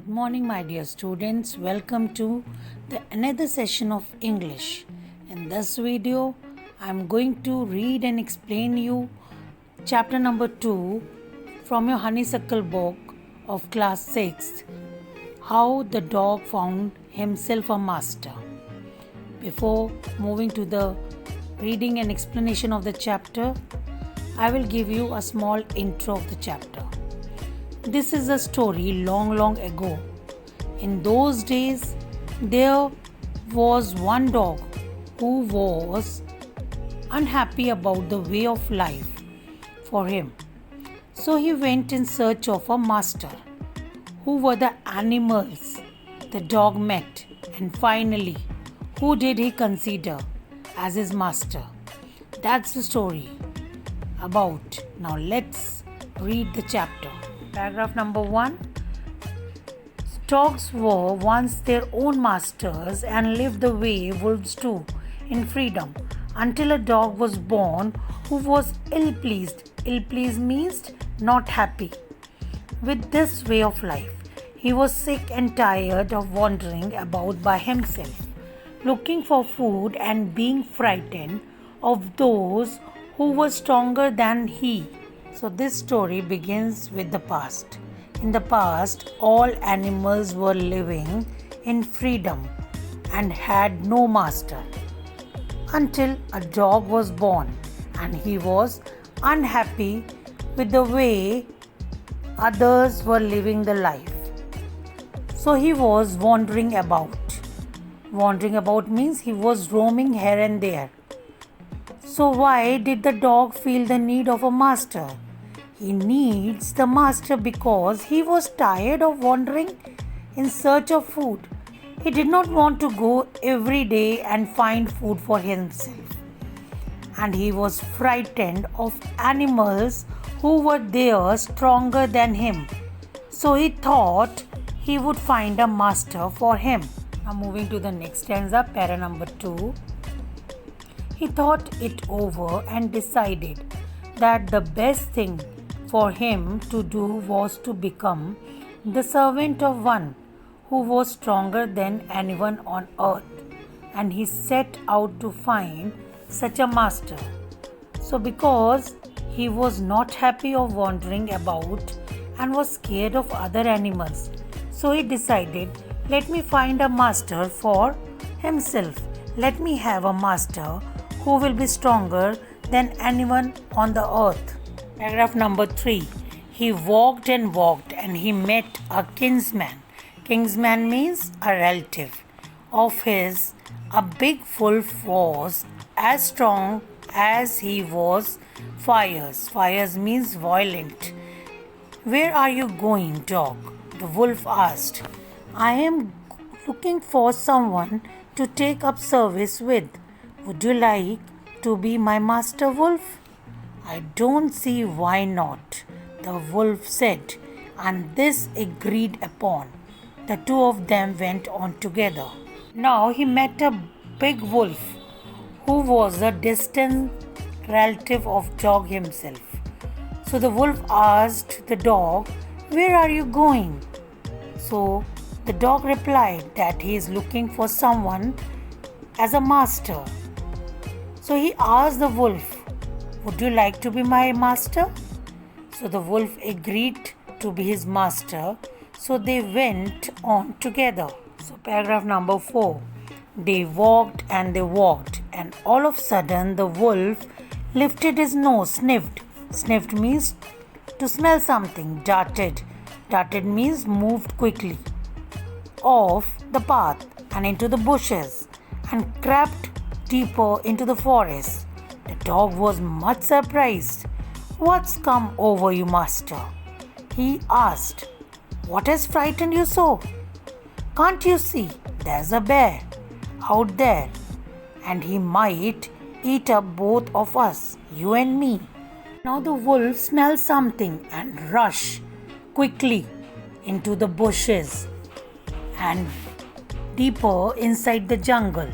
Good morning, my dear students. Welcome to the another session of English. In this video, I am going to read and explain you chapter number 2 from your honeysuckle book of class 6, How the Dog Found Himself a Master. Before moving to the reading and explanation of the chapter, I will give you a small intro of the chapter. This is a story long ago. In those days, there was one dog who was unhappy about the way of life for him. So he went in search of a master. Who were the animals the dog met? And finally, who did he consider as his master? That's the story about. Now let's read the chapter. Paragraph number 1. Dogs were once their own masters and lived the way wolves do, in freedom, until a dog was born who was ill-pleased. Ill-pleased means not happy with this way of life. He was sick and tired of wandering about by himself, looking for food and being frightened of those who were stronger than he. So this story begins with the past. In the past, all animals were living in freedom and had no master until a dog was born, and he was unhappy with the way others were living the life. So he was wandering about. Wandering about means he was roaming here and there. So why did the dog feel the need of a master? He needs the master because he was tired of wandering in search of food. He did not want to go every day and find food for himself. And he was frightened of animals who were there stronger than him. So he thought he would find a master for him. Now moving to the next stanza, para number 2. He thought it over and decided that the best thing for him to do was to become the servant of one who was stronger than anyone on earth, and he set out to find such a master. So because he was not happy of wandering about and was scared of other animals, so he decided, let me find a master for himself. Let me have a master who will be stronger than anyone on the earth. Paragraph number 3. He walked and he met a kinsman. Kinsman means a relative of his. A big wolf was as strong as he was fierce. Fierce means violent. Where are you going, dog? The wolf asked. I am looking for someone to take up service with. Would you like to be my master, wolf? I don't see why not, the wolf said, and this agreed upon. The two of them went on together. Now he met a big wolf who was a distant relative of dog himself. So the wolf asked the dog, where are you going? So the dog replied that he is looking for someone as a master. So he asked the wolf, would you like to be my master? So the wolf agreed to be his master. So they went on together. So paragraph number 4. They walked, and all of a sudden the wolf lifted his nose, sniffed. Sniffed means to smell something. Darted means moved quickly off the path and into the bushes and crept deeper into the forest. The dog was much surprised. What's come over you, master? He asked. What has frightened you so? Can't you see there's a bear out there, and he might eat up both of us, you and me? Now the wolf smells something and rushed quickly into the bushes and deeper inside the jungle.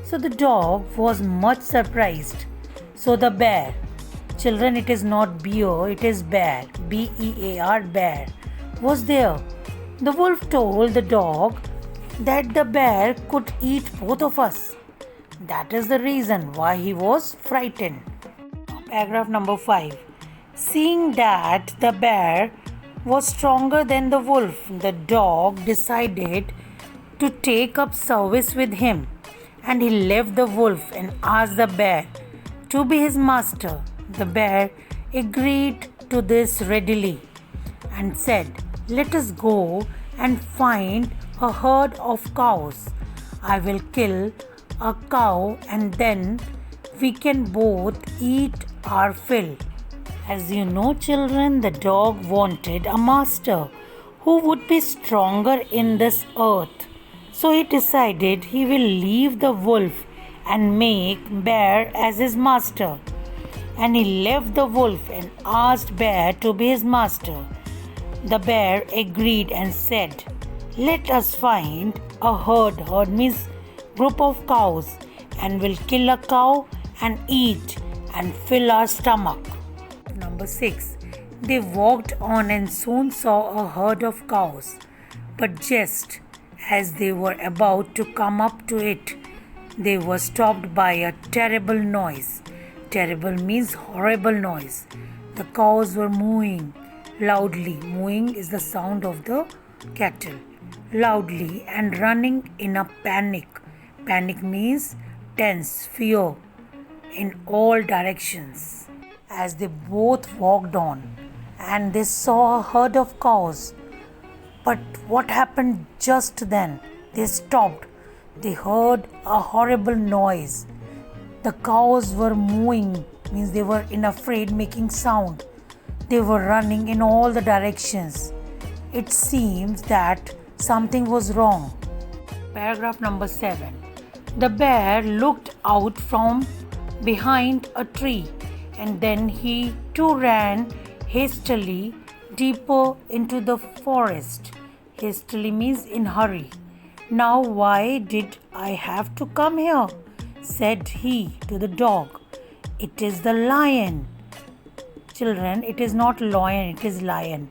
So the dog was much surprised. So the bear, children, it is not bear, it is bear, B-E-A-R, bear, was there The wolf told the dog that the bear could eat both of us. That is the reason why he was frightened. Paragraph number 5. Seeing that the bear was stronger than the wolf, the dog decided to take up service with him, and he left the wolf and asked the bear to be his master. The bear agreed to this readily and said, "Let us go and find a herd of cows. I will kill a cow and then we can both eat our fill." As you know, children, the dog wanted a master who would be stronger in this earth. So he decided he will leave the wolf and make Bear as his master. And he left the wolf and asked Bear to be his master. The bear agreed and said, "Let us find a herd. Herd means group of cows, and we'll kill a cow and eat and fill our stomach." Number 6. They walked on and soon saw a herd of cows. But just as they were about to come up to it, they were stopped by a terrible noise. Terrible means horrible noise. The cows were mooing loudly. Mooing is the sound of the cattle. Loudly and running in a panic. Panic means tense, fear in all directions. As they both walked on and they saw a herd of cows. But what happened just then? They stopped. They heard a horrible noise. The cows were mooing, means they were in afraid making sound. They were running in all the directions. It seems that something was wrong. Paragraph number 7. The bear looked out from behind a tree, and then he too ran hastily deeper into the forest. Hastily means in hurry. "Now why did I have to come here?" said he to the dog. "It is the lion." Children, it is not lion, it is lion.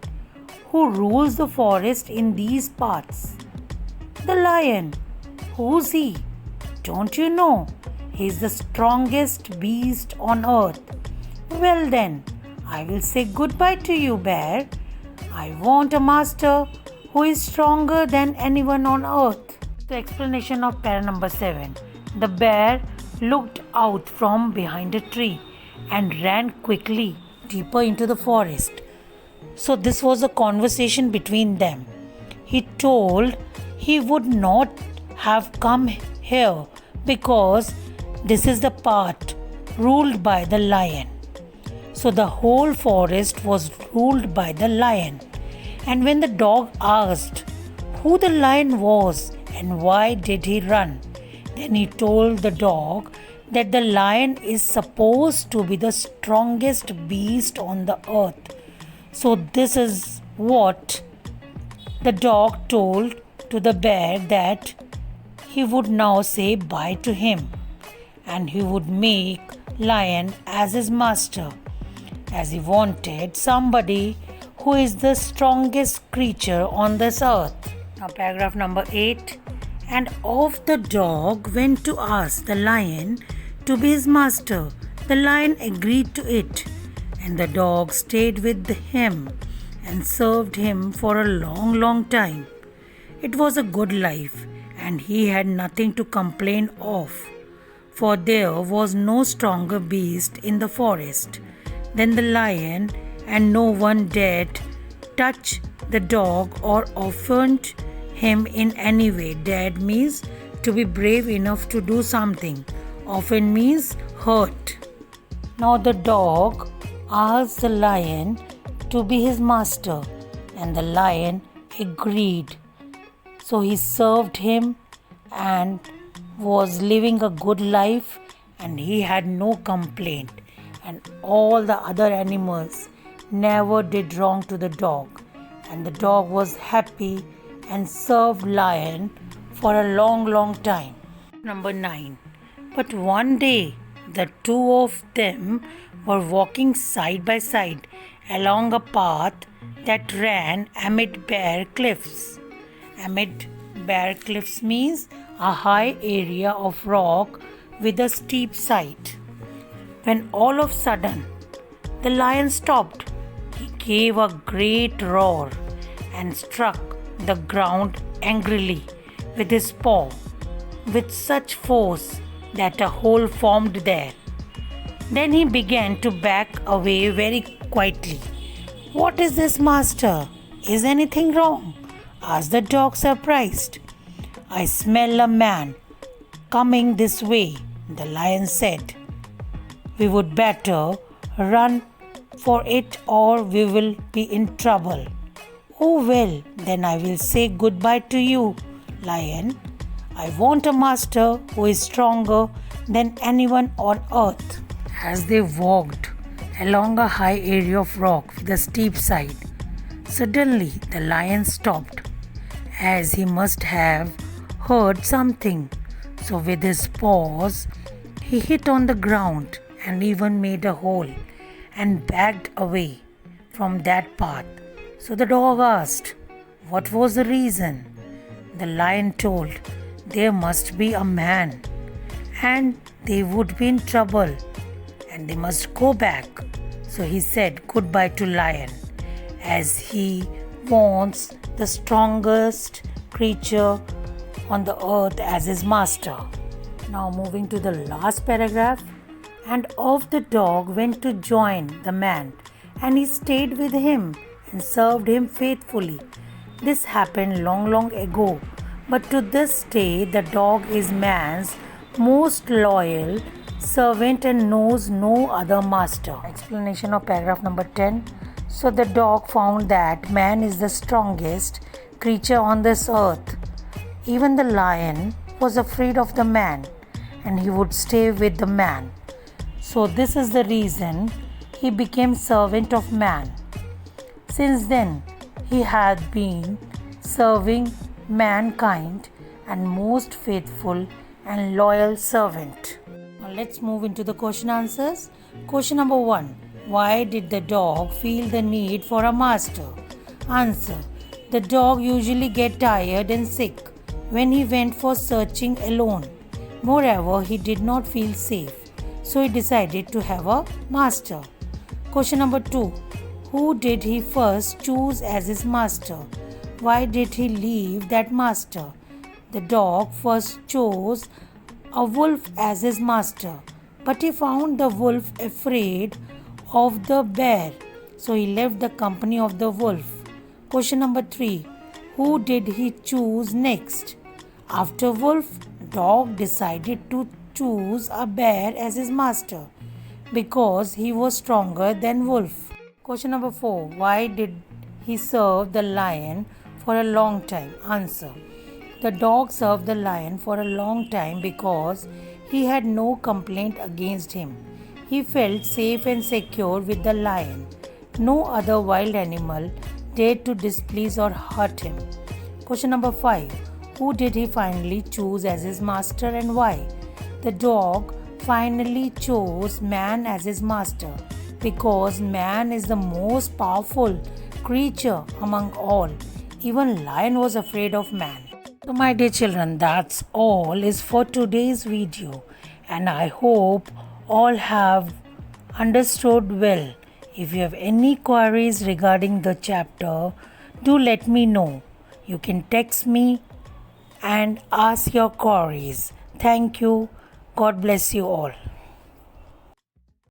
Who rules the forest in these parts? The lion. Who's he? Don't you know? He is the strongest beast on earth. Well then, I will say goodbye to you, bear. I want a master who is stronger than anyone on earth. The explanation of para number 7. The bear looked out from behind a tree and ran quickly deeper into the forest. So this was a conversation between them. He told he would not have come here because this is the part ruled by the lion. So the whole forest was ruled by the lion. And when the dog asked who the lion was and why did he run, then he told the dog that the lion is supposed to be the strongest beast on the earth. So this is what the dog told to the bear, that he would now say bye to him and he would make lion as his master, as he wanted somebody who is the strongest creature on this earth. Now paragraph number 8. And off the dog went to ask the lion to be his master. The lion agreed to it, and the dog stayed with him and served him for a long, long time. It was a good life, and he had nothing to complain of, for there was no stronger beast in the forest than the lion, and no one dared touch the dog or offend him in any way. Dared means to be brave enough to do something. Often means hurt. Now the dog asked the lion to be his master, and the lion agreed. So he served him and was living a good life, and he had no complaint. And all the other animals never did wrong to the dog, and the dog was happy and served lion for a long, long time. Number 9. But one day the two of them were walking side by side along a path that ran amid bare cliffs. Amid bare cliffs means a high area of rock with a steep side. When all of a sudden the lion stopped, he gave a great roar and struck the ground angrily with his paw with such force that a hole formed there. Then he began to back away very quietly. "What is this, master? Is anything wrong?" asked the dog, surprised. "I smell a man coming this way," the lion said. "We would better run for it or we will be in trouble." "Oh well, then I will say goodbye to you, lion. I want a master who is stronger than anyone on earth." As they walked along a high area of rock with a steep side, suddenly the lion stopped, as he must have heard something. So with his paws, he hit on the ground and even made a hole and backed away from that path. So the dog asked, what was the reason? The lion told, there must be a man and they would be in trouble and they must go back. So he said goodbye to lion, as he wants the strongest creature on the earth as his master. Now moving to the last paragraph. And off the dog went to join the man, and he stayed with him and served him faithfully. This happened long ago, but to this day the dog is man's most loyal servant and knows no other master. Explanation of paragraph number 10. So the dog found that man is the strongest creature on this earth. Even the lion was afraid of the man, and he would stay with the man. So this is the reason he became servant of man. Since then, he had been serving mankind and most faithful and loyal servant. Now let's move into the question answers. Question number 1. Why did the dog feel the need for a master? Answer. The dog usually get tired and sick when he went for searching alone. Moreover, he did not feel safe, so he decided to have a master. Question number 2. Who did he first choose as his master? Why did he leave that master? The dog first chose a wolf as his master, but he found the wolf afraid of the bear, so he left the company of the wolf. Question number 3. Who did he choose next? After wolf, dog decided to choose a bear as his master because he was stronger than wolf. Question number 4. Why did he serve the lion for a long time? Answer. The dog served the lion for a long time because he had no complaint against him. He felt safe and secure with the lion. No other wild animal dared to displease or hurt him. Question number 5. Who did he finally choose as his master and why? The dog finally chose man as his master because man is the most powerful creature among all. Even lion was afraid of man. So my dear children, that's all is for today's video, and I hope all have understood well. If you have any queries regarding the chapter, do let me know. You can text me and ask your queries. Thank you. God bless you all.